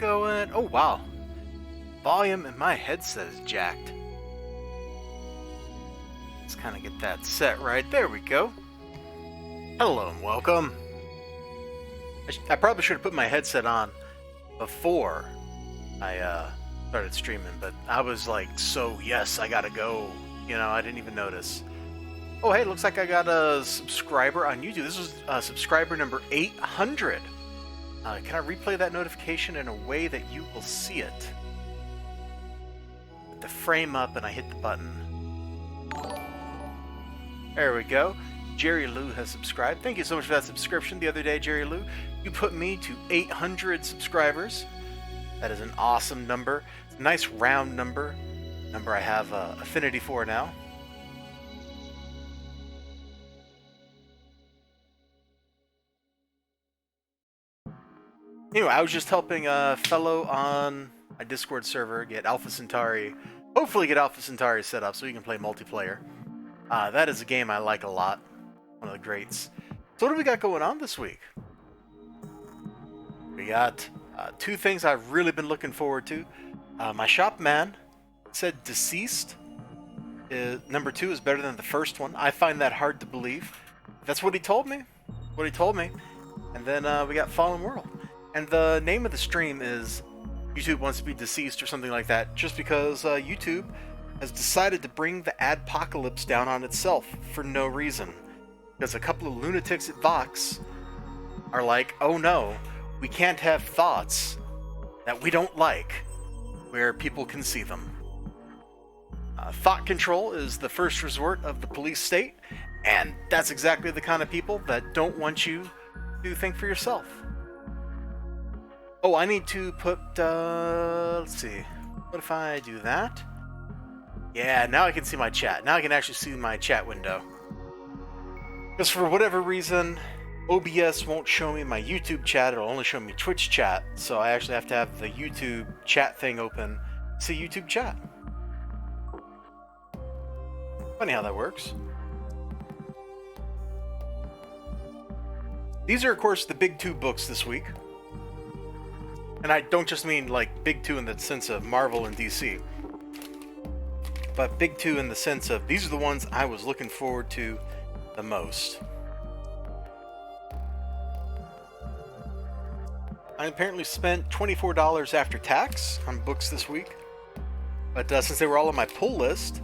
going? Oh, wow. Volume in my headset is jacked. Let's kind of get that set right. There we go. Hello and welcome. I probably should have put my headset on before I started streaming, but I was like, so yes, I gotta go. You know, I didn't even notice. Oh, hey, looks like I got a subscriber on YouTube. This was subscriber number 800. Can I replay that notification in a way that you will see it? Put the frame up and I hit the button. There we go. Jerry Lou has subscribed. Thank you so much for that subscription the other day, Jerry Lou. You put me to 800 subscribers. That is an awesome number. It's a nice round number. Number I have affinity for now. Anyway, I was just helping a fellow on my Discord server get Alpha Centauri, hopefully get Alpha Centauri set up so you can play multiplayer. That is a game I like a lot. One of the greats. So what do we got going on this week? We got two things I've really been looking forward to. My shop man said DCEASED number 2 is better than the first one. I find that hard to believe. That's what he told me. And then we got Fallen World. And the name of the stream is YouTube Wants to Be Deceased or something like that, just because YouTube has decided to bring the adpocalypse down on itself for no reason. Because a couple of lunatics at Vox are like, oh no, we can't have thoughts that we don't like where people can see them. Thought control is the first resort of the police state, and that's exactly the kind of people that don't want you to think for yourself. Oh, I need to put, let's see, what if I do that? Yeah, now I can see my chat. Now I can actually see my chat window. Because for whatever reason, OBS won't show me my YouTube chat, it'll only show me Twitch chat, so I actually have to have the YouTube chat thing open to see YouTube chat. Funny how that works. These are, of course, the big two books this week. And I don't just mean like big two in the sense of Marvel and DC, but big two in the sense of these are the ones I was looking forward to the most. I apparently spent $24 after tax on books this week, but since they were all on my pull list,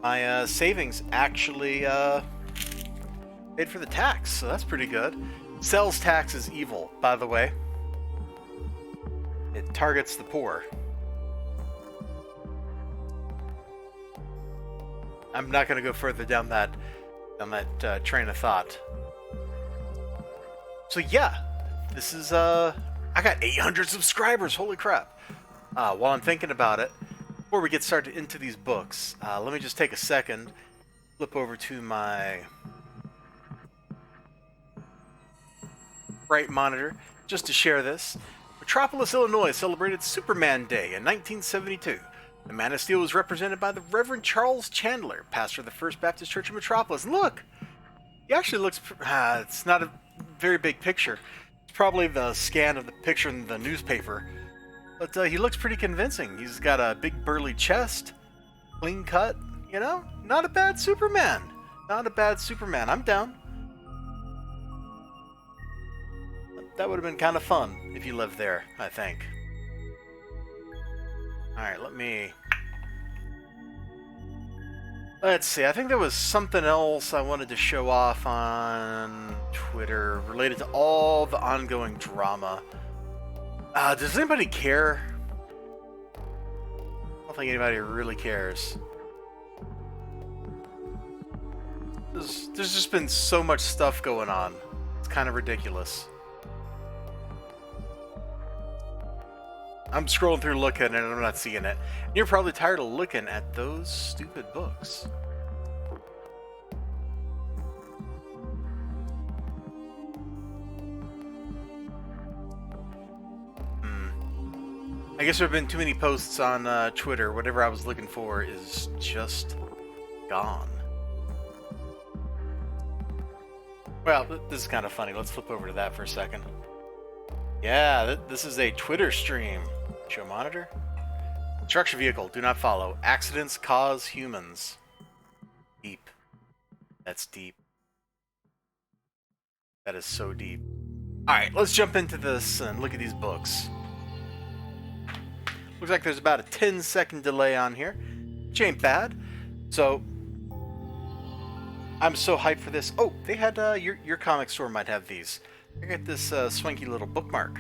my savings actually paid for the tax, so that's pretty good. Sales tax is evil, by the way. It targets the poor. I'm not going to go further down that train of thought. So yeah, this is I got 800 subscribers. Holy crap! While I'm thinking about it, before we get started into these books, let me just take a second, flip over to my right monitor just to share this. Metropolis, Illinois celebrated Superman Day in 1972. The Man of Steel was represented by the Reverend Charles Chandler, pastor of the First Baptist Church of Metropolis. And look! He actually looks... it's not a very big picture. It's probably the scan of the picture in the newspaper. But he looks pretty convincing. He's got a big burly chest, clean cut, you know? Not a bad Superman. Not a bad Superman. I'm down. That would have been kind of fun if you lived there, I think. Alright, let's see, I think there was something else I wanted to show off on Twitter related to all the ongoing drama. Does anybody care? I don't think anybody really cares. There's just been so much stuff going on. It's kind of ridiculous. I'm scrolling through looking and I'm not seeing it. You're probably tired of looking at those stupid books. I guess there have been too many posts on Twitter. Whatever I was looking for is just gone. Well, this is kind of funny. Let's flip over to that for a second. Yeah, this is a Twitter stream. Show monitor. Construction vehicle, do not follow. Accidents cause humans. Deep. That's deep. That is so deep. Alright, let's jump into this and look at these books. Looks like there's about a 10-second delay on here, which ain't bad. So, I'm so hyped for this. Oh, they had, your comic store might have these. I got this swanky little bookmark.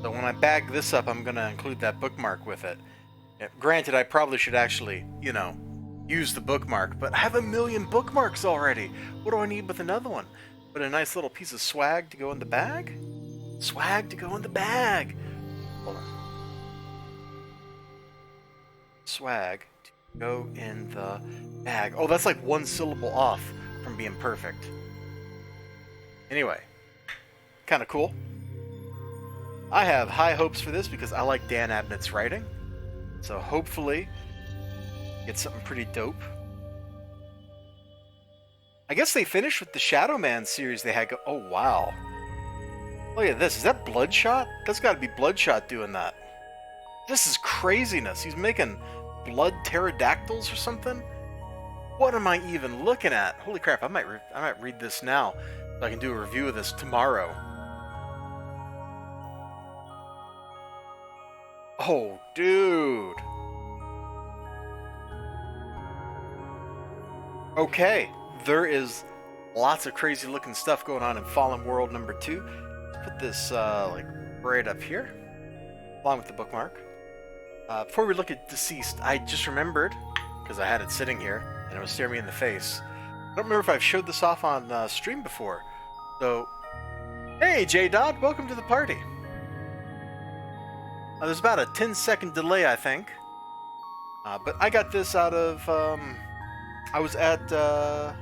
So when I bag this up, I'm going to include that bookmark with it. Yeah, granted, I probably should actually, you know, use the bookmark, but I have 1,000,000 bookmarks already. What do I need with another one? But a nice little piece of swag to go in the bag? Swag to go in the bag. Hold on. Swag to go in the bag. Oh, that's like one syllable off from being perfect. Anyway, kind of cool. I have high hopes for this because I like Dan Abnett's writing. So hopefully, get something pretty dope. I guess they finished with the Shadow Man series they had. Oh, wow. Look at this. Is that Bloodshot? That's got to be Bloodshot doing that. This is craziness. He's making blood pterodactyls or something? What am I even looking at? Holy crap, I might read this now so I can do a review of this tomorrow. Oh, dude. Okay, there is lots of crazy looking stuff going on in Fallen World number 2. Put this like right up here, along with the bookmark. Before we look at DCEASED, I just remembered, because I had it sitting here, and it was staring me in the face. I don't remember if I've showed this off on stream before. So, hey J-Dodd, welcome to the party. There's about a 10-second delay, I think. But I got this out of, I was at the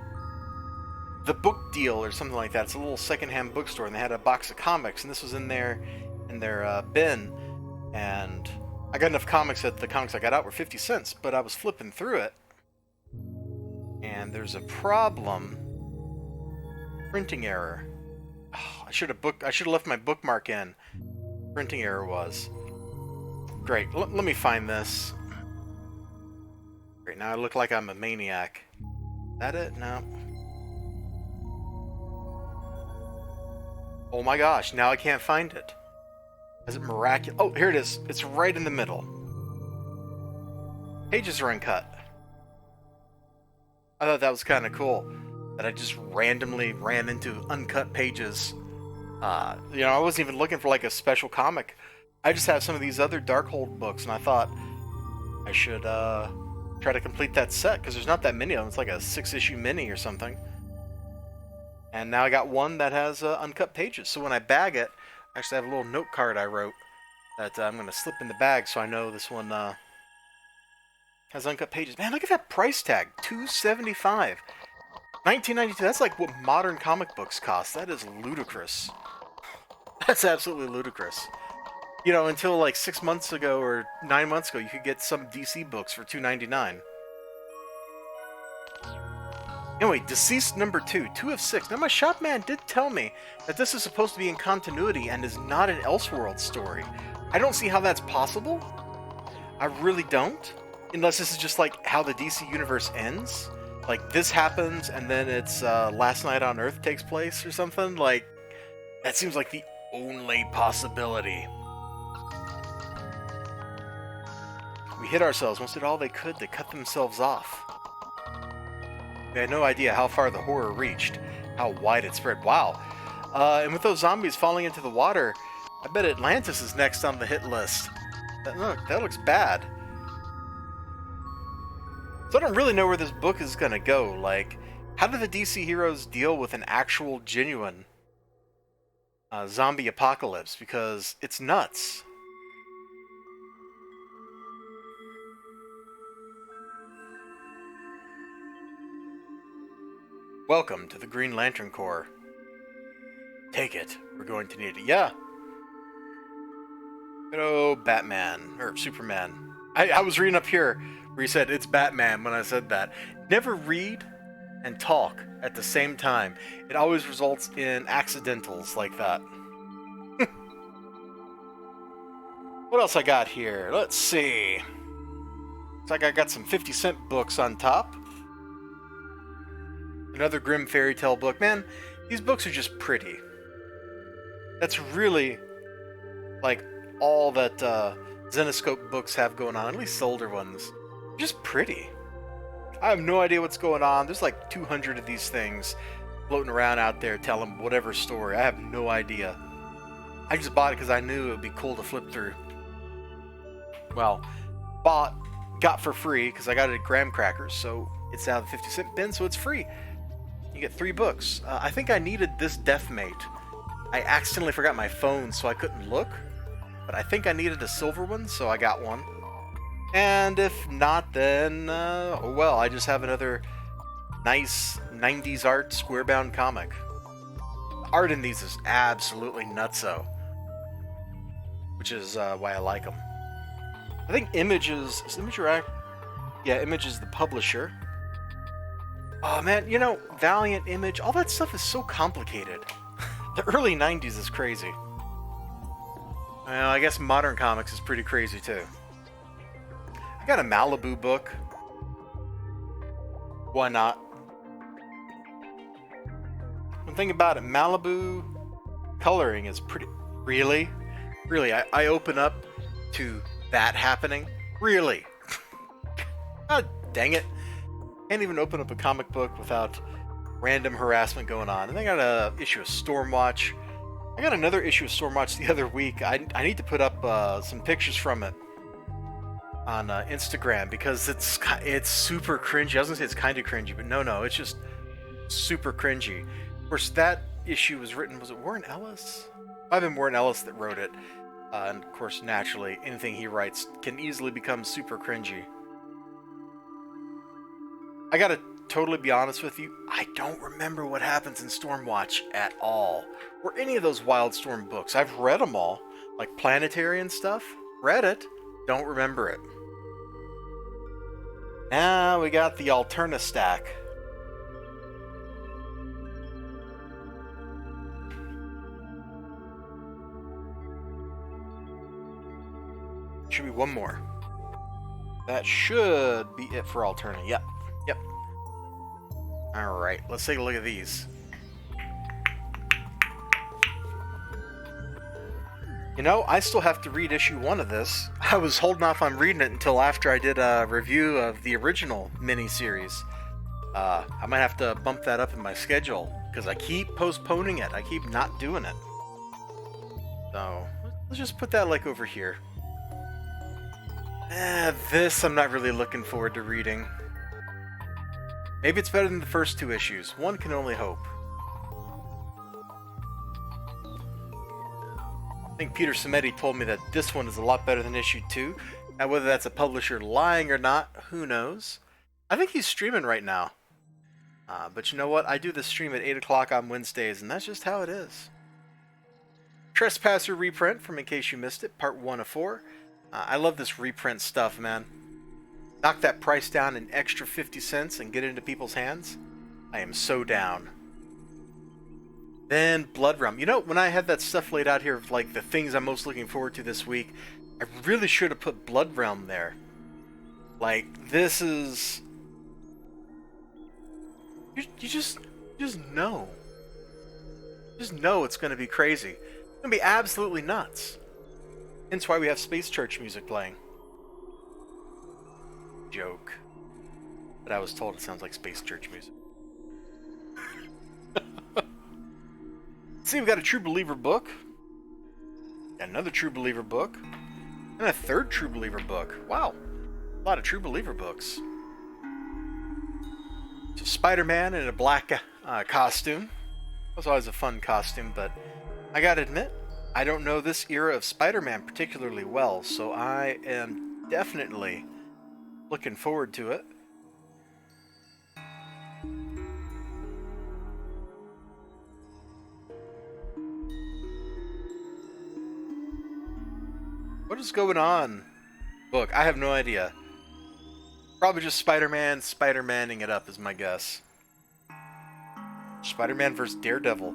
Book Deal or something like that. It's a little secondhand bookstore, and they had a box of comics, and this was in their bin, and I got enough comics that the comics I got out were 50 cents, but I was flipping through it, and there's a problem. Printing error. Oh, I should have left my bookmark in. Printing error was. Great. Let me find this. Great. Now I look like I'm a maniac. Is that it? No. Oh my gosh! Now I can't find it. Is it miraculous? Oh, here it is. It's right in the middle. Pages are uncut. I thought that was kind of cool. That I just randomly ran into uncut pages. You know, I wasn't even looking for like a special comic. I just have some of these other Darkhold books, and I thought I should try to complete that set, because there's not that many of them. It's like a 6-issue mini or something. And now I got one that has uncut pages. So when I bag it, I actually have a little note card I wrote that I'm going to slip in the bag so I know this one has uncut pages. Man, look at that price tag. $2.75. $19.92. That's like what modern comic books cost. That is ludicrous. That's absolutely ludicrous. You know, until like 6 months ago or 9 months ago, you could get some DC books for $2.99. Anyway, DCEASED number 2, 2 of 6. Now, my shop man did tell me that this is supposed to be in continuity and is not an Elseworld story. I don't see how that's possible. I really don't. Unless this is just like how the DC universe ends. Like, this happens and then it's Last Night on Earth takes place or something. Like, that seems like the only possibility. We hit ourselves. Almost did all they could to cut themselves off. We had no idea how far the horror reached, how wide it spread. Wow. And with those zombies falling into the water, I bet Atlantis is next on the hit list. Look, that looks bad. So I don't really know where this book is going to go. Like, how do the DC heroes deal with an actual, genuine zombie apocalypse? Because it's nuts. Welcome to the Green Lantern Corps. Take it. We're going to need it. Yeah. Good old Batman. Or Superman. I was reading up here where he said it's Batman when I said that. Never read and talk at the same time. It always results in accidentals like that. What else I got here? Let's see. Looks like I got some 50-cent books on top. Another Grimm fairy tale book. Man, these books are just pretty. That's really like all that Zenoscope books have going on, at least the older ones. Just pretty. I have no idea what's going on. There's like 200 of these things floating around out there telling whatever story. I have no idea. I just bought it because I knew it would be cool to flip through. Well, got for free because I got it at Graham Crackers, so it's out of the 50-cent bin, so it's free. You get 3 books. I think I needed this Deathmate. I accidentally forgot my phone, so I couldn't look, but I think I needed a silver one, so I got one. And if not, then, oh well, I just have another nice 90s art square-bound comic. The art in these is absolutely nutso, which is why I like them. I think Image is Image the publisher. Oh man, you know, Valiant, Image, all that stuff is so complicated. The early 90s is crazy. Well, I guess modern comics is pretty crazy too. I got a Malibu book. Why not? One thing about it, Malibu coloring is pretty... Really? Really, I open up to that happening? Really? Oh, dang it. Can't even open up a comic book without random harassment going on. And I got a issue of Stormwatch. I got another issue of Stormwatch the other week. I need to put up some pictures from it on Instagram because it's super cringy. I was gonna say it's kind of cringy, but no, it's just super cringy. Of course, that issue was written, was it Warren Ellis? Might have been Warren Ellis that wrote it. And of course, naturally, anything he writes can easily become super cringy. I gotta totally be honest with you, I don't remember what happens in Stormwatch at all. Or any of those Wildstorm books. I've read them all, like Planetary and stuff. Read it, don't remember it. Now we got the Alterna stack. Should be one more. That should be it for Alterna. Yep. Alright, let's take a look at these. You know, I still have to read issue 1 of this. I was holding off on reading it until after I did a review of the original miniseries. I might have to bump that up in my schedule, because I keep postponing it. I keep not doing it. So, let's just put that like over here. This I'm not really looking forward to reading. Maybe it's better than the first 2 issues. One can only hope. I think Peter Samedi told me that this one is a lot better than issue 2. Now, whether that's a publisher lying or not, who knows? I think he's streaming right now. But you know what? I do the stream at 8 o'clock on Wednesdays, and that's just how it is. Trespasser reprint, from In Case You Missed It, part 1 of 4. I love this reprint stuff, man. Knock that price down an extra 50 cents and get it into people's hands. I am so down. Then Blood Realm. You know, when I had that stuff laid out here of like the things I'm most looking forward to this week, I really should have put Blood Realm there. Like, this is... You just know. Just know it's going to be crazy. It's going to be absolutely nuts. Hence why we have Space Church music playing. Joke. But I was told it sounds like Space Church music. See, we've got a True Believer book. Got another True Believer book. And a third True Believer book. Wow. A lot of True Believer books. So Spider-Man in a black costume. That was always a fun costume, but I gotta admit, I don't know this era of Spider-Man particularly well, so I am definitely looking forward to it. What is going on? Book, I have no idea. Probably just Spider-Man Spider-Manning it up is my guess. Spider-Man vs. Daredevil.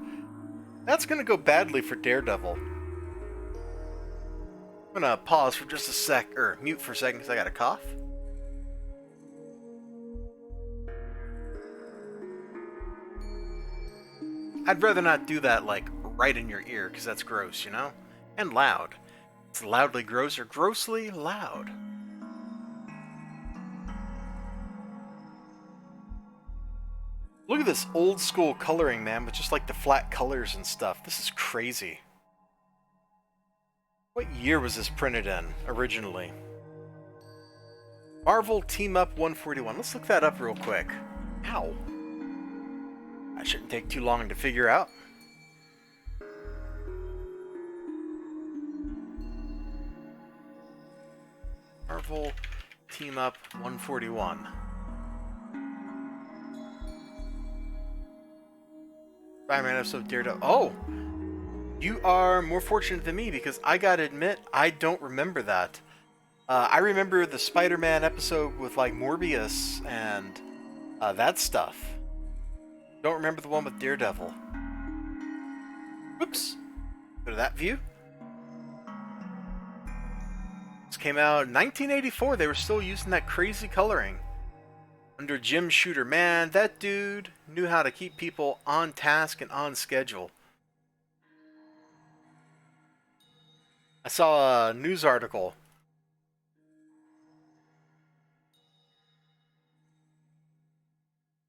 That's gonna go badly for Daredevil. I'm gonna pause for just a sec, or mute for a second because I got a cough. I'd rather not do that, like, right in your ear, because that's gross, you know? And loud. It's loudly gross or grossly loud. Look at this old school coloring, man, with just like the flat colors and stuff. This is crazy. What year was this printed in, originally? Marvel Team Up 141. Let's look that up real quick. Ow. That shouldn't take too long to figure out. Marvel Team Up 141. Spider-Man episode Daredevil. Oh! You are more fortunate than me because I gotta admit, I don't remember that. I remember the Spider-Man episode with like Morbius and that stuff. Don't remember the one with Daredevil. Whoops. Go to that view. This came out in 1984. They were still using that crazy coloring. Under Jim Shooter. Man, that dude knew how to keep people on task and on schedule. I saw a news article.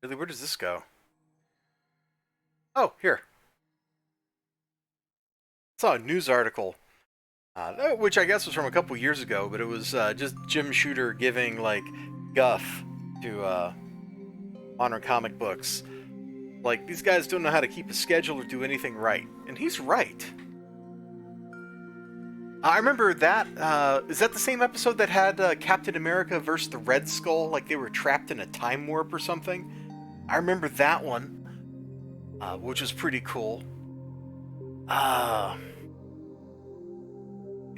Really, where does this go? Oh, here. I saw a news article, which I guess was from a couple years ago, but it was just Jim Shooter giving, like, guff to modern comic books. Like, these guys don't know how to keep a schedule or do anything right. And he's right. I remember that, is that the same episode that had Captain America versus the Red Skull? Like they were trapped in a time warp or something? I remember that one, which was pretty cool. Am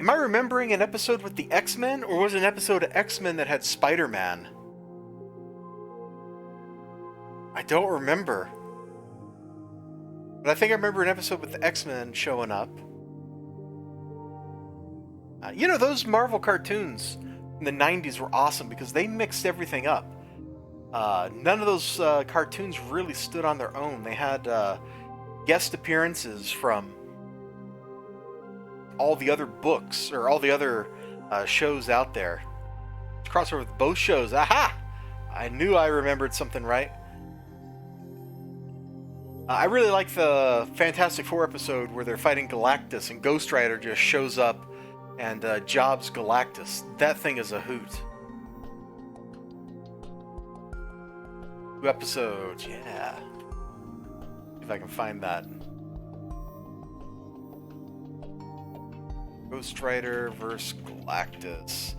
I remembering an episode with the X-Men? Or was it an episode of X-Men that had Spider-Man? I don't remember. But I think I remember an episode with the X-Men showing up. You know, those Marvel cartoons in the 90s were awesome because they mixed everything up. None of those cartoons really stood on their own. They had guest appearances from all the other books or all the other shows out there. Crossover with both shows. Aha! I knew I remembered something right. I really like the Fantastic Four episode where they're fighting Galactus and Ghost Rider just shows up and jobs Galactus. That thing is a hoot. 2 episodes, yeah. See if I can find that. Ghost Rider versus Galactus.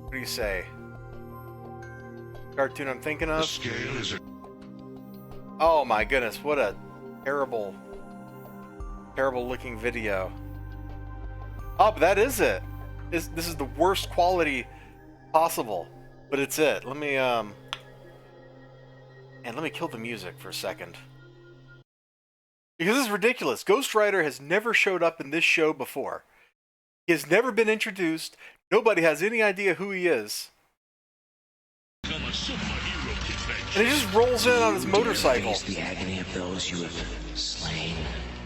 What do you say? Cartoon I'm thinking of? The scale is Oh my goodness, what a terrible looking video. Oh, but that is it. This is the worst quality possible, but it's it. Let me kill the music for a second. Because this is ridiculous. Ghost Rider has never showed up in this show before. He has never been introduced. Nobody has any idea who he is. And he just rolls in on his motorcycle. The agony of those you have slain.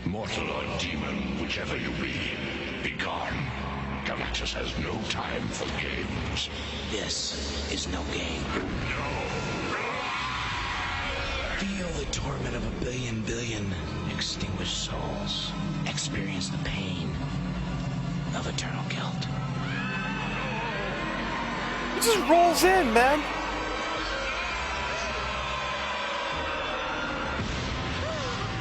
mortal or demon, whichever you be gone. Galactus has no time for games. This is no game. Feel the torment of a billion extinguished souls. Experience the pain of eternal guilt. It just rolls in, man.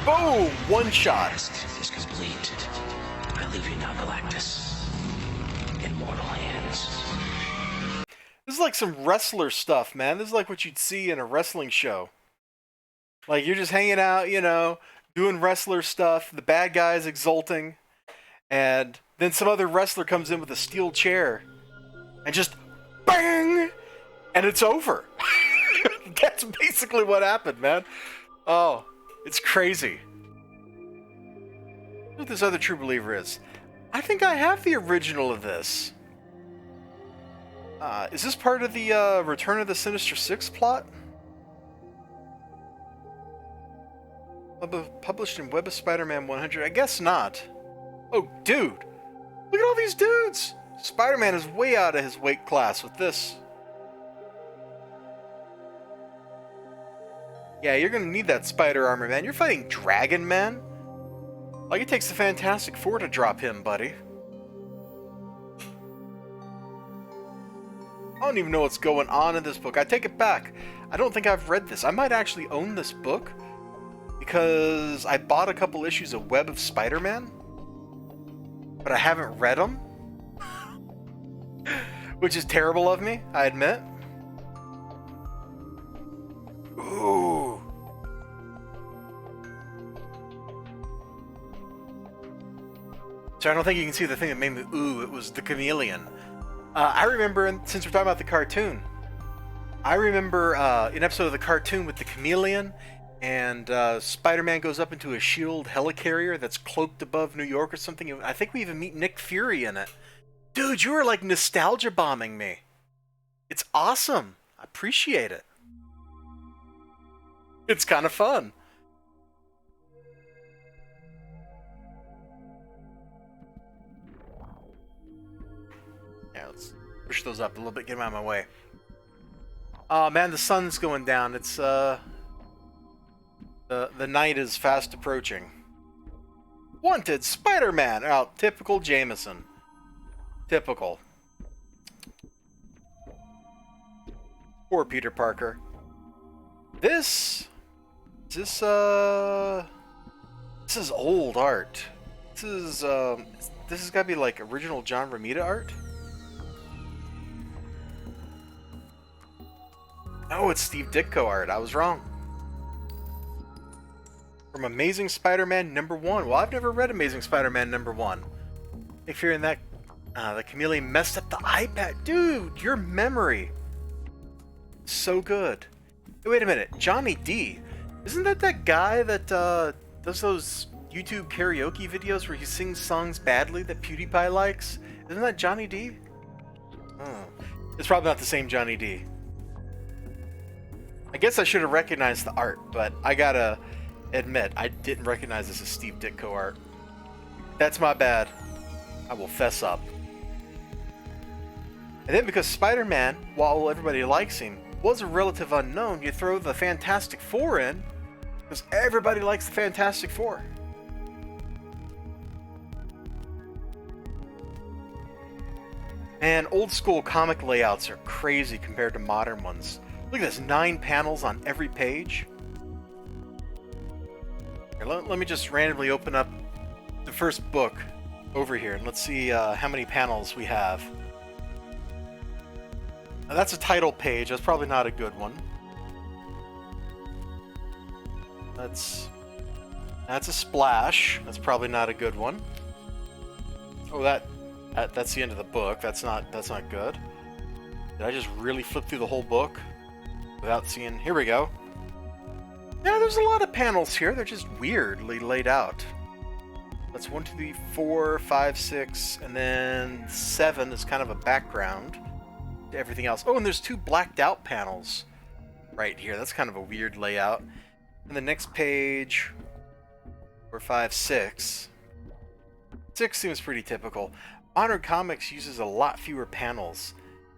Boom! One shot. Task is complete. I leave you now, Galactus, in mortal hands. This is like some wrestler stuff, man. This is like what you'd see in a wrestling show. Like, you're just hanging out, you know, doing wrestler stuff, the bad guy's exulting, and then some other wrestler comes in with a steel chair, and just bang! And it's over. That's basically what happened, man. Oh, it's crazy. What this other True Believer is. I think I have the original of this. Is this part of the Return of the Sinister Six plot? Published in Web of Spider-Man 100? I guess not. Oh, dude! Look at all these dudes! Spider-Man is way out of his weight class with this. Yeah, you're gonna need that spider armor, man. You're fighting Dragon Man? Like, it takes the Fantastic Four to drop him, buddy. I don't even know what's going on in this book. I take it back. I don't think I've read this. I might actually own this book because I bought a couple issues of Web of Spider-Man, but I haven't read them. Which is terrible of me, I admit. Ooh. So I don't think you can see the thing that made me ooh, it was the chameleon. I remember, since we're talking about the cartoon, I remember an episode of the cartoon with the chameleon, and Spider-Man goes up into a S.H.I.E.L.D. helicarrier that's cloaked above New York or something. I think we even meet Nick Fury in it. Dude, you were like nostalgia bombing me. It's awesome. I appreciate it. It's kind of fun. Yeah, let's push those up a little bit, get them out of my way. Oh man, the sun's going down. It's the night is fast approaching. Wanted Spider-Man. Oh, typical Jameson. Typical. Poor Peter Parker. This is old art. This has got to be like original John Romita art. No, it's Steve Ditko art. I was wrong. From Amazing Spider-Man #1. Well, I've never read Amazing Spider-Man #1. If you're in that, the chameleon messed up the iPad. Dude, your memory. So good. Hey, wait a minute. Johnny D. Isn't that guy that does those YouTube karaoke videos where he sings songs badly that PewDiePie likes? Isn't that Johnny D? Oh. It's probably not the same Johnny D. I guess I should have recognized the art, but I gotta admit, I didn't recognize this as Steve Ditko art. That's my bad. I will fess up. And then because Spider-Man, while everybody likes him, was a relative unknown, you throw the Fantastic Four in, because everybody likes the Fantastic Four. And old school comic layouts are crazy compared to modern ones. Look at this, 9 panels on every page. Here, let me just randomly open up the first book over here, and let's see how many panels we have. Now that's a title page. That's probably not a good one. That's a splash. That's probably not a good one. Oh, that's the end of the book. That's not good. Did I just really flip through the whole book without seeing? Here we go. Yeah, there's a lot of panels here. They're just weirdly laid out. That's 1, 2, 3, 4, 5, 6, and then 7 is kind of a background to everything else. Oh, and there's 2 blacked out panels right here. That's kind of a weird layout. And the next page, 4, 5, 6. 6 seems pretty typical. Modern Comics uses a lot fewer panels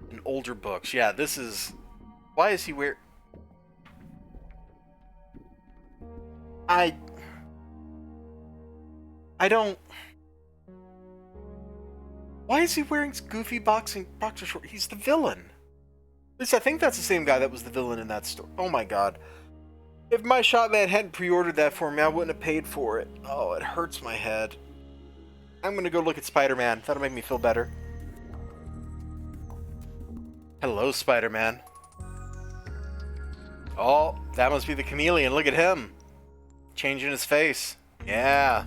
than older books. Yeah, this is... Why is he weird? I don't... Why is he wearing goofy boxer shorts? He's the villain. At least I think that's the same guy that was the villain in that story. Oh my god. If my shopman hadn't pre-ordered that for me, I wouldn't have paid for it. Oh, it hurts my head. I'm gonna go look at Spider-Man. That'll make me feel better. Hello, Spider-Man. Oh, that must be the chameleon. Look at him. Changing his face. Yeah.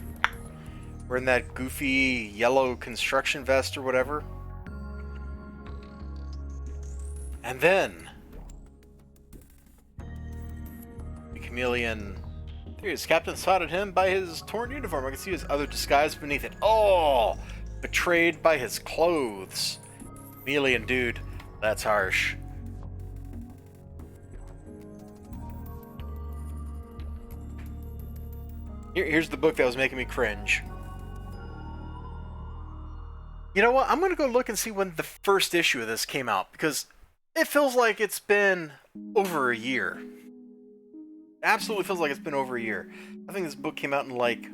Wearing that goofy yellow construction vest or whatever. And then the chameleon There he is. Captain spotted him by his torn uniform. I can see his other disguise beneath it. Oh! Betrayed by his clothes. Chameleon dude. That's harsh. Here's the book that was making me cringe. You know what? I'm going to go look and see when the first issue of this came out, because it feels like it's been over a year. Absolutely feels like it's been over a year. I think this book came out in like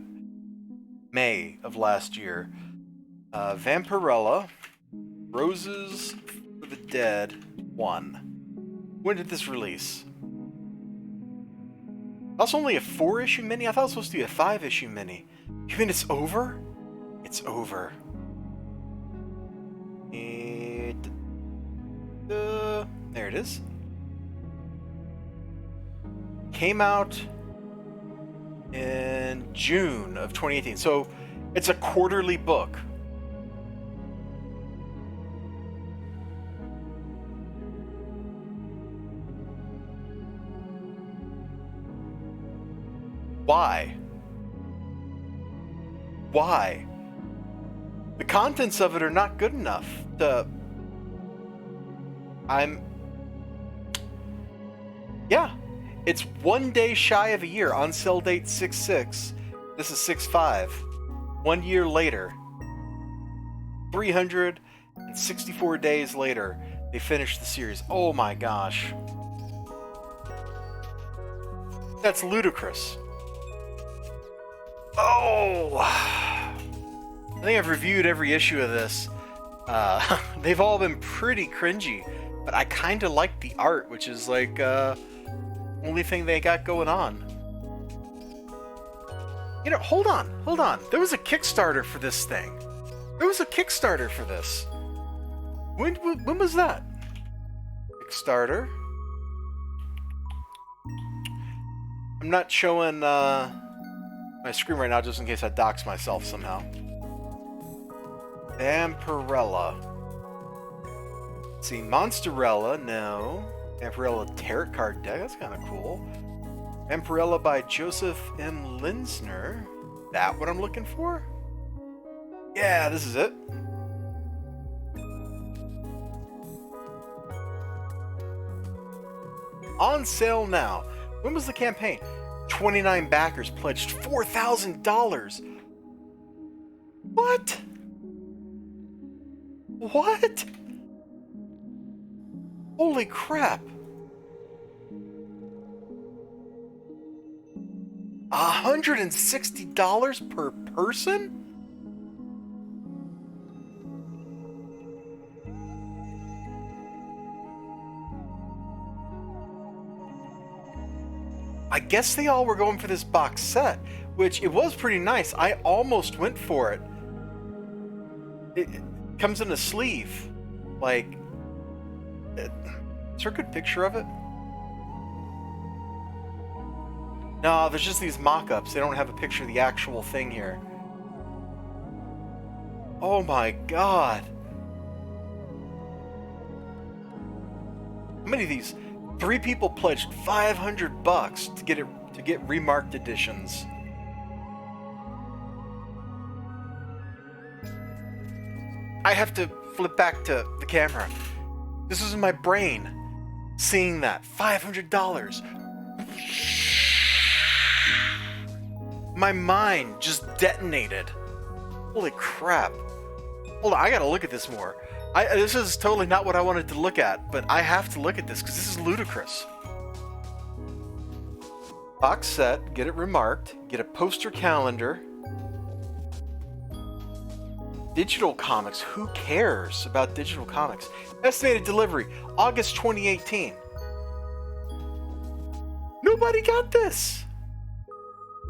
May of last year. Vampirella, Roses for the Dead 1. When did this release? That's only a 4-issue mini? I thought it was supposed to be a 5-issue mini. You mean it's over? It's over. There it is. Came out in June of 2018. So it's a quarterly book. Why? Why? The contents of it are not good enough. Yeah. It's 1 day shy of a year. On sale date 6/6. This is 6/5. 1 year later. 364 days later, they finished the series. Oh my gosh. That's ludicrous. Oh! I think I've reviewed every issue of this. They've all been pretty cringy, but I kind of like the art, which is like only thing they got going on. You know, hold on. There was a Kickstarter for this thing. There was a Kickstarter for this. When was that? Kickstarter. I'm not showing my screen right now just in case I dox myself somehow. Vampirella. Let's see, Monsterella, no. Vampirella Tarot Card Deck, that's kind of cool. Vampirella by Joseph M. Linsner. That what I'm looking for? Yeah, this is it. On sale now. When was the campaign? 29 backers pledged $4,000. What? What? Holy crap. $160 per person? I guess they all were going for this box set, which it was pretty nice. I almost went for it. It comes in a sleeve. Like, is there a good picture of it? No, there's just these mock-ups. They don't have a picture of the actual thing here. Oh my god. How many of these? 3 people pledged $500 to get remarked editions. I have to flip back to the camera. This is in my brain. Seeing that $500. My mind just detonated. Holy crap. Hold on, I gotta look at this more. This is totally not what I wanted to look at, but I have to look at this because this is ludicrous. Box set, get it remarked, get a poster calendar. Digital comics, who cares about digital comics? Estimated delivery, August 2018. Nobody got this.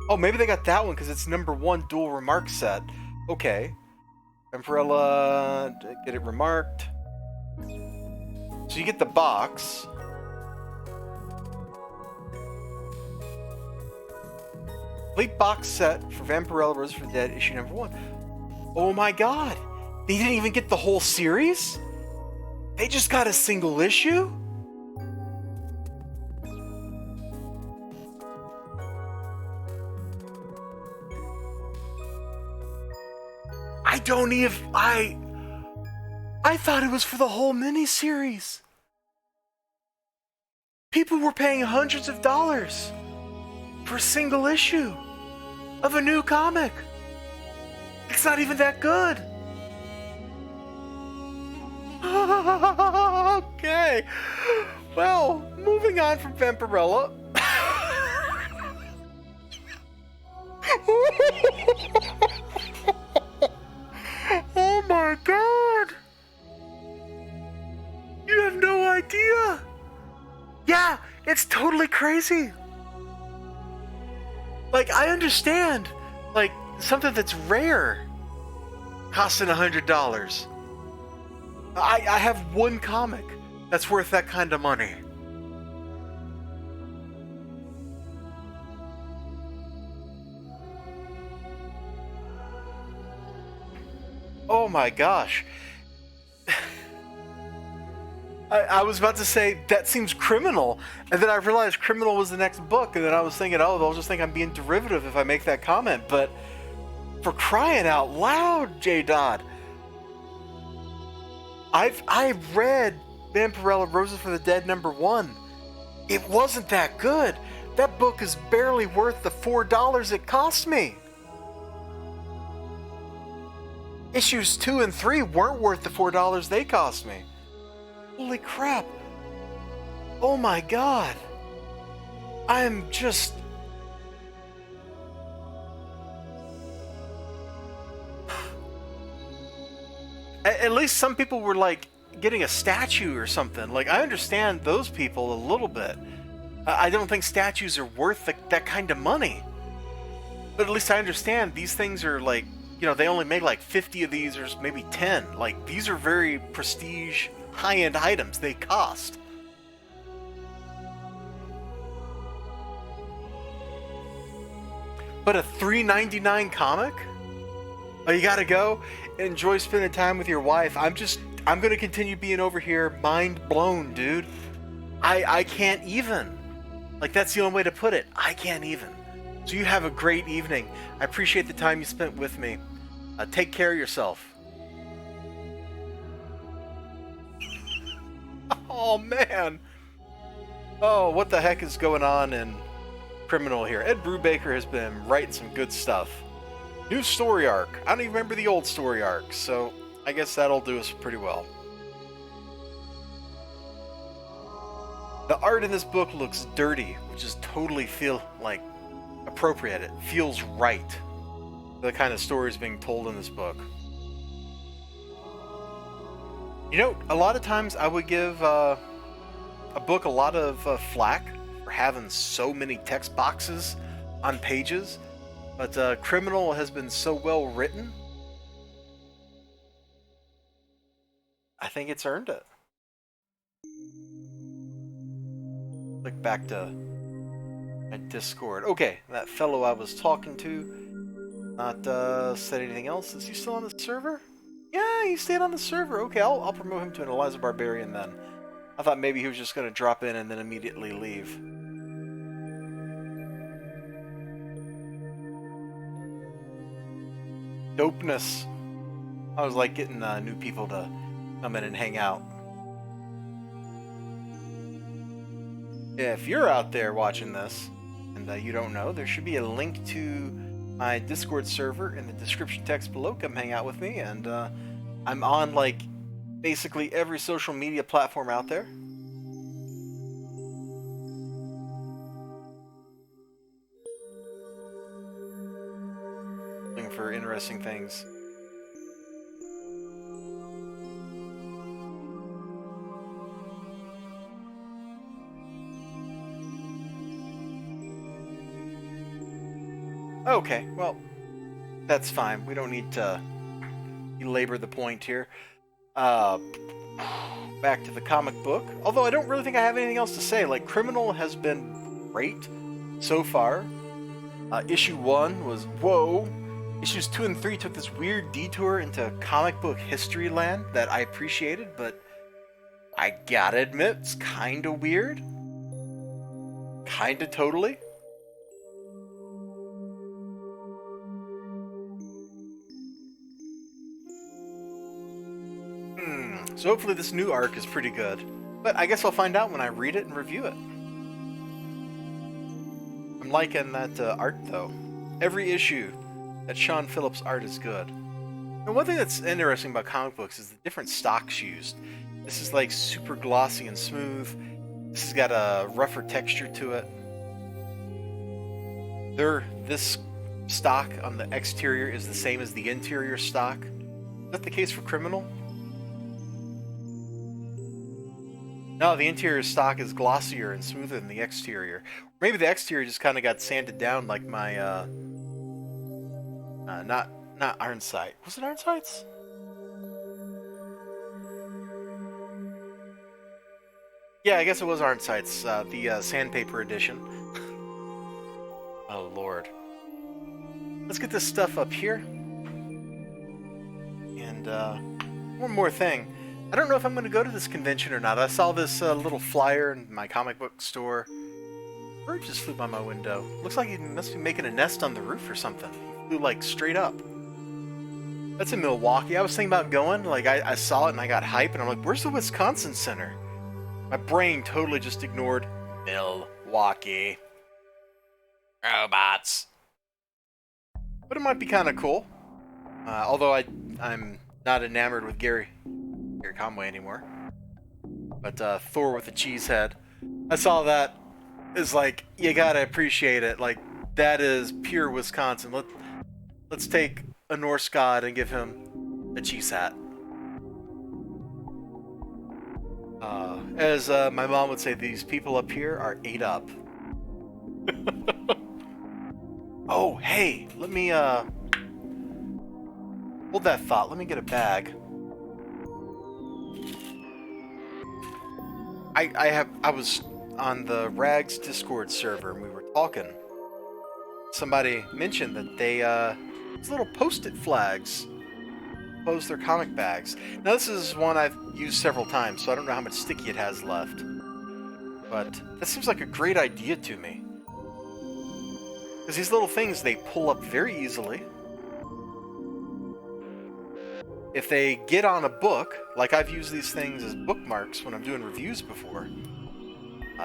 Oh, maybe they got that one because it's #1 dual remark set. Okay. Umbrella, get it remarked. So you get the box. Complete box set for Vampirella Roses for the Dead, issue #1. Oh my god! They didn't even get the whole series? They just got a single issue? I don't even... I thought it was for the whole miniseries. People were paying hundreds of dollars for a single issue of a new comic. It's not even that good. Okay. Well, moving on from Vampirella. Oh my god! You have no idea! Yeah, it's totally crazy! Like, I understand, like, something that's rare costing $100. I have one comic that's worth that kind of money. Oh my gosh. I was about to say, that seems criminal, and then I realized criminal was the next book, and then I was thinking, oh, they'll just think I'm being derivative if I make that comment, but for crying out loud, J. Dodd. I've read Vampirella Roses for the Dead #1. It wasn't that good. That book is barely worth the $4 it cost me. Issues 2 and 3 weren't worth the $4 they cost me. Holy crap. Oh my god. I'm just... At least some people were like getting a statue or something. Like, I understand those people a little bit. I don't think statues are worth that kind of money. But at least I understand these things are like, you know, they only make like 50 of these or maybe 10. Like, these are very prestige, high-end items. They cost. But a $3.99 comic? Oh, you gotta go? Enjoy spending time with your wife. I'm gonna continue being over here mind blown, dude. I can't even. Like, that's the only way to put it. I can't even. So you have a great evening. I appreciate the time you spent with me. Take care of yourself. Oh, man. Oh, what the heck is going on in Criminal here? Ed Brubaker has been writing some good stuff. New story arc. I don't even remember the old story arc, so I guess that'll do us pretty well. The art in this book looks dirty, which is totally feel like appropriate. It feels right. The kind of stories being told in this book. You know, a lot of times I would give a book a lot of flack for having so many text boxes on pages, but Criminal has been so well written, I think it's earned it. Click back to my Discord. Okay, that fellow I was talking to not said anything else. Is he still on the server? Yeah, he stayed on the server. Okay, I'll promote him to an Eliza Barbarian then. I thought maybe he was just going to drop in and then immediately leave. Dopeness. I was like getting new people to come in and hang out. If you're out there watching this and you don't know, there should be a link to my Discord server in the description text below. Come hang out with me, and I'm on like basically every social media platform out there. Looking for interesting things. Okay, well, that's fine. We don't need to belabor the point here. Back to the comic book. Although I don't really think I have anything else to say. Like, Criminal has been great so far. Issue 1 was whoa. Issues 2 and 3 took this weird detour into comic book history land that I appreciated, but I gotta admit, it's kinda weird. Kinda totally. So hopefully this new arc is pretty good. But I guess I'll find out when I read it and review it. I'm liking that art, though. Every issue that Sean Phillips' art is good. And one thing that's interesting about comic books is the different stocks used. This is like super glossy and smooth. This has got a rougher texture to it. This stock on the exterior is the same as the interior stock. Is that the case for Criminal? No, the interior stock is glossier and smoother than the exterior. Maybe the exterior just kind of got sanded down like my, not Ironsight. Was it Ironsights? Yeah, I guess it was Ironsights, the sandpaper edition. Oh, Lord. Let's get this stuff up here. And, one more thing. I don't know if I'm going to go to this convention or not. I saw this little flyer in my comic book store. A bird just flew by my window. Looks like he must be making a nest on the roof or something. He flew, like, straight up. That's in Milwaukee. I was thinking about going. Like, I saw it and I got hype. And I'm like, where's the Wisconsin Center? My brain totally just ignored Milwaukee. Robots. But it might be kind of cool. Although I'm not enamored with Gary Conway anymore. But Thor with the cheese head. I saw that. It's like, you gotta appreciate it. Like, that is pure Wisconsin. Let's take a Norse god and give him a cheese hat. As my mom would say, these people up here are ate up. Oh, hey, let me, hold that thought. Let me get a bag. I was on the Rags Discord server and we were talking. Somebody mentioned that they, these little post-it flags pose their comic bags. Now this is one I've used several times, so I don't know how much sticky it has left. But that seems like a great idea to me. Because these little things, they pull up very easily. If they get on a book, like I've used these things as bookmarks when I'm doing reviews before,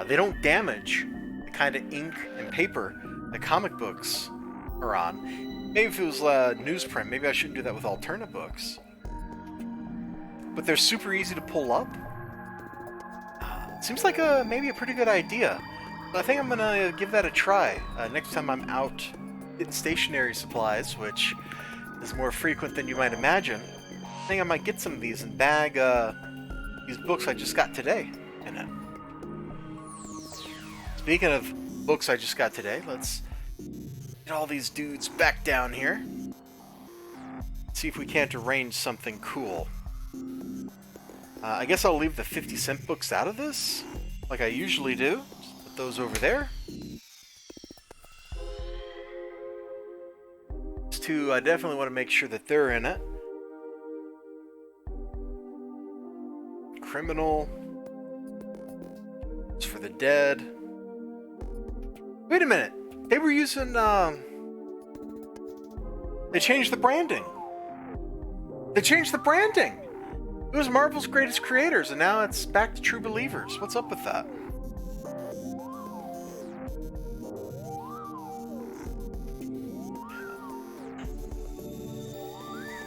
they don't damage the kind of ink and paper that comic books are on. Maybe if it was newsprint, maybe I shouldn't do that with alternate books. But they're super easy to pull up. Seems like maybe a pretty good idea. I think I'm gonna give that a try next time I'm out getting stationery supplies, which is more frequent than you might imagine. I think I might get some of these and bag these books I just got today in it. Speaking of books I just got today, let's get all these dudes back down here. See if we can't arrange something cool. I guess I'll leave the 50-cent books out of this, like I usually do. Just put those over there. These two, I definitely want to make sure that they're in it. Criminal. It's for the dead. Wait a minute. They were using, they changed the branding. They changed the branding. It was Marvel's Greatest Creators, and now it's back to True Believers. What's up with that?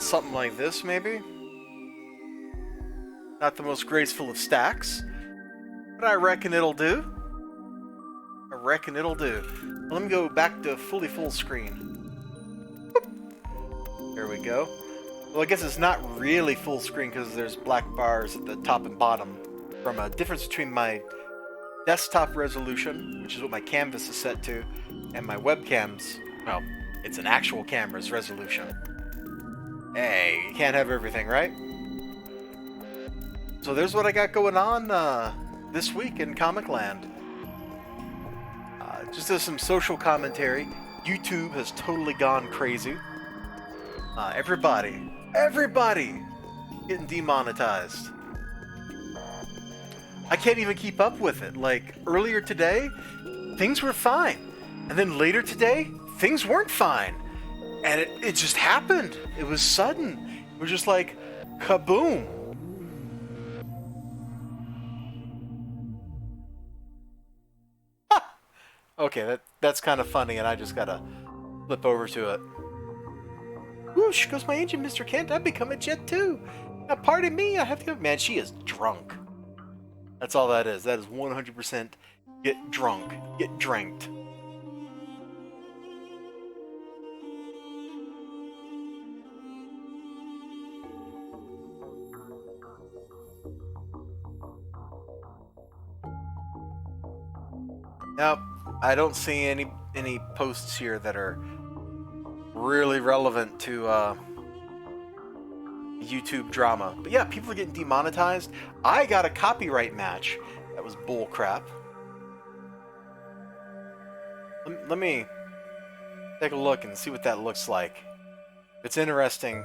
Something like this, maybe? Not the most graceful of stacks, but I reckon it'll do. I reckon it'll do. Let me go back to fully full screen. There we go. Well, I guess it's not really full screen because there's black bars at the top and bottom from a difference between my desktop resolution, which is what my canvas is set to, and my webcam's, well, it's an actual camera's resolution. Hey, you can't have everything, right? So there's what I got going on this week in Comic Land. Just as some social commentary, YouTube has totally gone crazy. Everybody getting demonetized. I can't even keep up with it. Like, earlier today, things were fine. And then later today, things weren't fine. And it just happened. It was sudden. It was just like, kaboom. Okay, that's kind of funny, and I just gotta flip over to it. Whoosh goes my engine, Mr. Kent. I've become a jet too. Now, pardon me, I have to go. Man, she is drunk. That's all that is. That is 100% get drunk. Get dranked. Now, I don't see any posts here that are really relevant to YouTube drama. But yeah, people are getting demonetized. I got a copyright match. That was bull crap. Let me take a look and see what that looks like. It's interesting.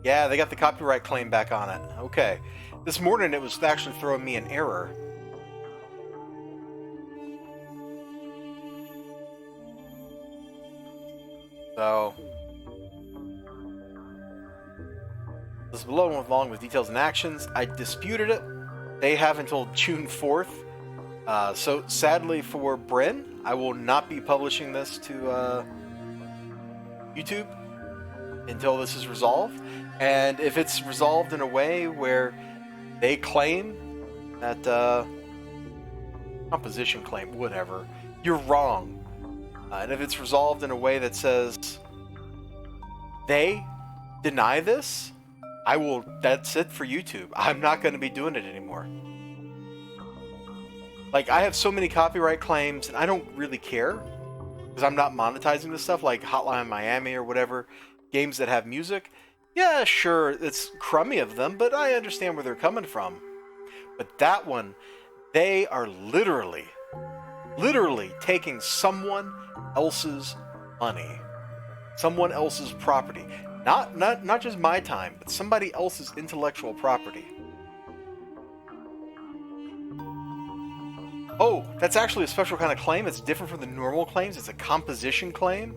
Yeah, they got the copyright claim back on it. Okay. This morning it was actually throwing me an error. So, this is below went along with details and actions. I disputed it. They have until June 4th. So, sadly for Bryn, I will not be publishing this to YouTube until this is resolved. And if it's resolved in a way where they claim that composition claim, whatever, you're wrong. And if it's resolved in a way that says they deny this, I will. That's it for YouTube. I'm not going to be doing it anymore. Like, I have so many copyright claims, and I don't really care because I'm not monetizing this stuff, like Hotline Miami or whatever. Games that have music, yeah, sure, it's crummy of them, but I understand where they're coming from. But that one, they are literally taking someone else's money, someone else's property, not just my time, but somebody else's intellectual property. Oh, that's actually a special kind of claim. It's different from the normal claims. It's a composition claim.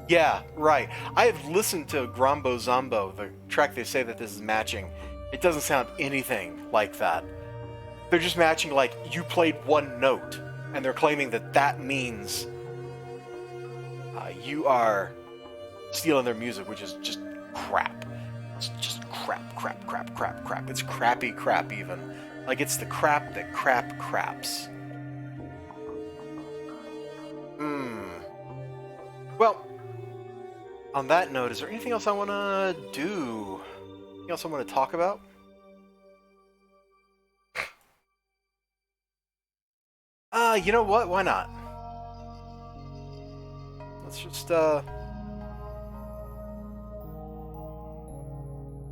Yeah, right. I have listened to Grombo Zombo, the track they say that this is matching. It doesn't sound anything like that. They're just matching like you played one note, and they're claiming that that means you are stealing their music, which is just crap. It's just crap. It's crappy crap even. Like, it's the crap that crap craps. Well, on that note, is there anything else I want to do? Anything else I want to talk about? You know what? Why not? Let's just,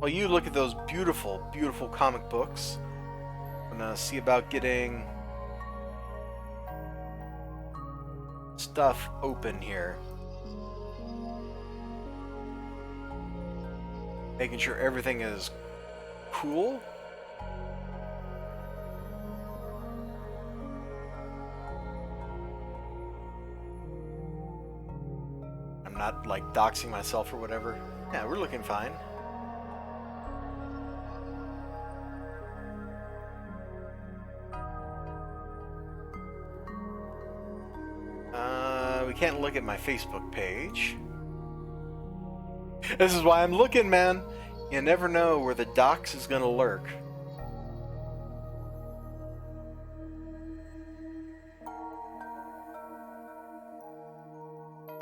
Well, you look at those beautiful, beautiful comic books. I'm gonna see about getting stuff open here. Making sure everything is cool. I'm not like doxing myself or whatever. Yeah, we're looking fine. We can't look at my Facebook page. This is why I'm looking, man. You never know where the dox is gonna lurk.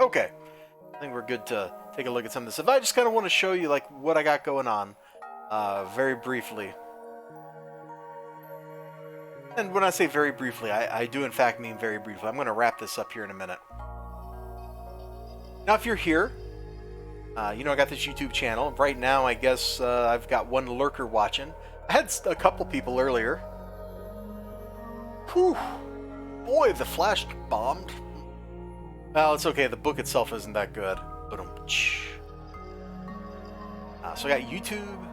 Okay. I think we're good to take a look at some of this stuff. I just kind of want to show you like what I got going on very briefly. And when I say very briefly, I do in fact mean very briefly. I'm going to wrap this up here in a minute. Now, if you're here, you know I got this YouTube channel. Right now, I guess I've got one lurker watching. I had a couple people earlier. Whew. Boy, the flash bombed. Well, it's okay. The book itself isn't that good. So I got YouTube.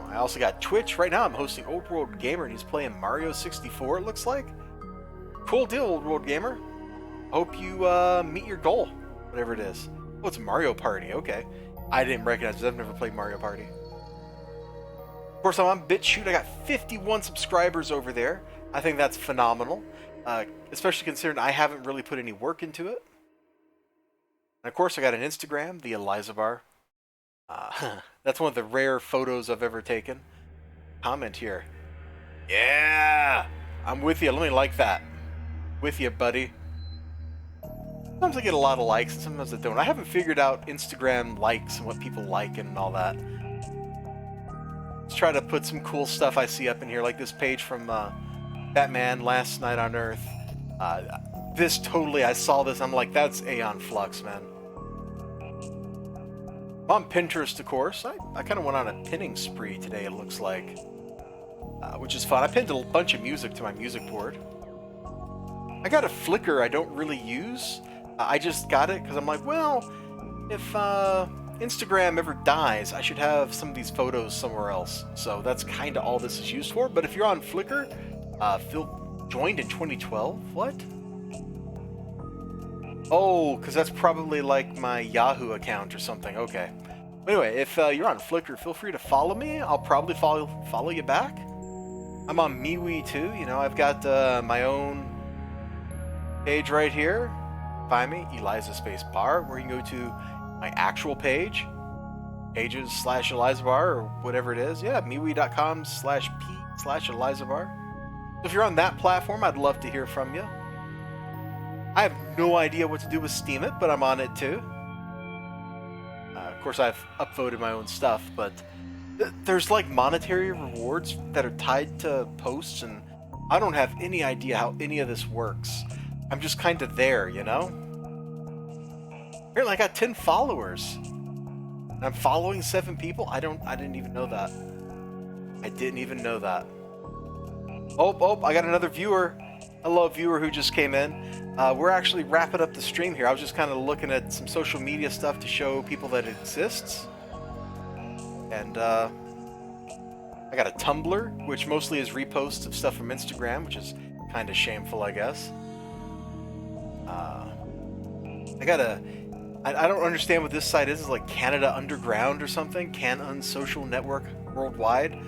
I also got Twitch. Right now I'm hosting Old World Gamer, and he's playing Mario 64, it looks like. Cool deal, Old World Gamer. Hope you meet your goal, whatever it is. Oh, it's Mario Party. Okay. I didn't recognize it. I've never played Mario Party. Of course, I'm on BitChute. I got 51 subscribers over there. I think that's phenomenal, especially considering I haven't really put any work into it. And of course, I got an Instagram, the Eliza Bar. That's one of the rare photos I've ever taken. Comment here. Yeah, I'm with you. Let me like that. With you, buddy. Sometimes I get a lot of likes, and sometimes I don't. I haven't figured out Instagram likes and what people like and all that. Let's try to put some cool stuff I see up in here, like this page from Batman Last Night on Earth. This totally, I saw this, I'm like, that's Aeon Flux, man. I'm on Pinterest, of course. I kind of went on a pinning spree today, it looks like. Which is fun. I pinned a bunch of music to my music board. I got a Flickr I don't really use. I just got it because I'm like, well, if Instagram ever dies, I should have some of these photos somewhere else. So that's kind of all this is used for. But if you're on Flickr, Phil joined in 2012. What? Oh, because that's probably like my Yahoo account or something. Okay. Anyway, if you're on Flickr, feel free to follow me. I'll probably follow you back. I'm on MeWe too. You know, I've got my own page right here. Find me, Eliza Space Bar, where you can go to my actual page, pages/Eliza Bar, or whatever it is. Yeah, MeWe.com/p/Eliza Bar. So if you're on that platform, I'd love to hear from you. I have no idea what to do with Steam It, but I'm on it too. Of course, I've upvoted my own stuff, but there's like monetary rewards that are tied to posts, and I don't have any idea how any of this works. I'm just kind of there, you know? Apparently I got 10 followers. And I'm following 7 people? I didn't even know that. I didn't even know that. Oh, I got another viewer. Hello, viewer who just came in. We're actually wrapping up the stream here. I was just kind of looking at some social media stuff to show people that it exists. And I got a Tumblr, which mostly is reposts of stuff from Instagram, which is kind of shameful, I guess. I don't understand what this site is. It's like Canada Underground or something. Canon Social Network Worldwide.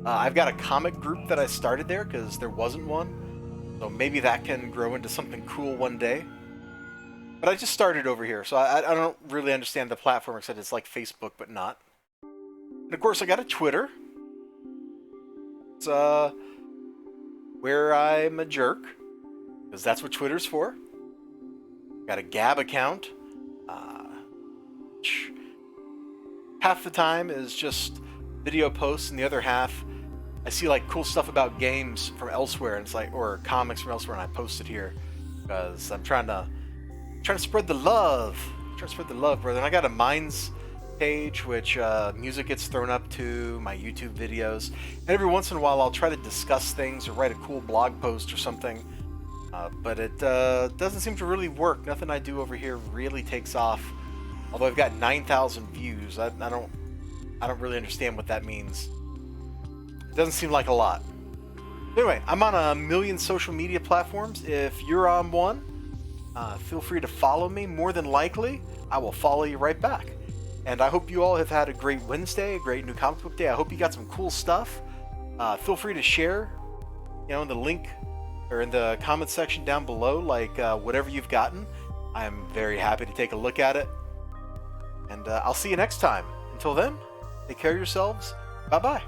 I've got a comic group that I started there because there wasn't one. So maybe that can grow into something cool one day. But I just started over here, so I don't really understand the platform except it's like Facebook, but not. And of course, I got a Twitter. It's where I'm a jerk, because that's what Twitter's for. Got a Gab account. Half the time is just video posts, and the other half I see like cool stuff about games from elsewhere, and it's like, or comics from elsewhere, and I post it here because I'm trying to spread the love. Brother. And I got a Minds page, which music gets thrown up to, my YouTube videos, and every once in a while I'll try to discuss things or write a cool blog post or something. But it doesn't seem to really work. Nothing I do over here really takes off. Although I've got 9,000 views, I don't really understand what that means. It doesn't seem like a lot. Anyway, I'm on 1 million social media platforms. If you're on one, feel free to follow me. More than likely, I will follow you right back. And I hope you all have had a great Wednesday, a great new comic book day. I hope you got some cool stuff. Feel free to share, you know, in the link or in the comment section down below, like whatever you've gotten. I'm very happy to take a look at it. And I'll see you next time. Until then, take care of yourselves. Bye-bye.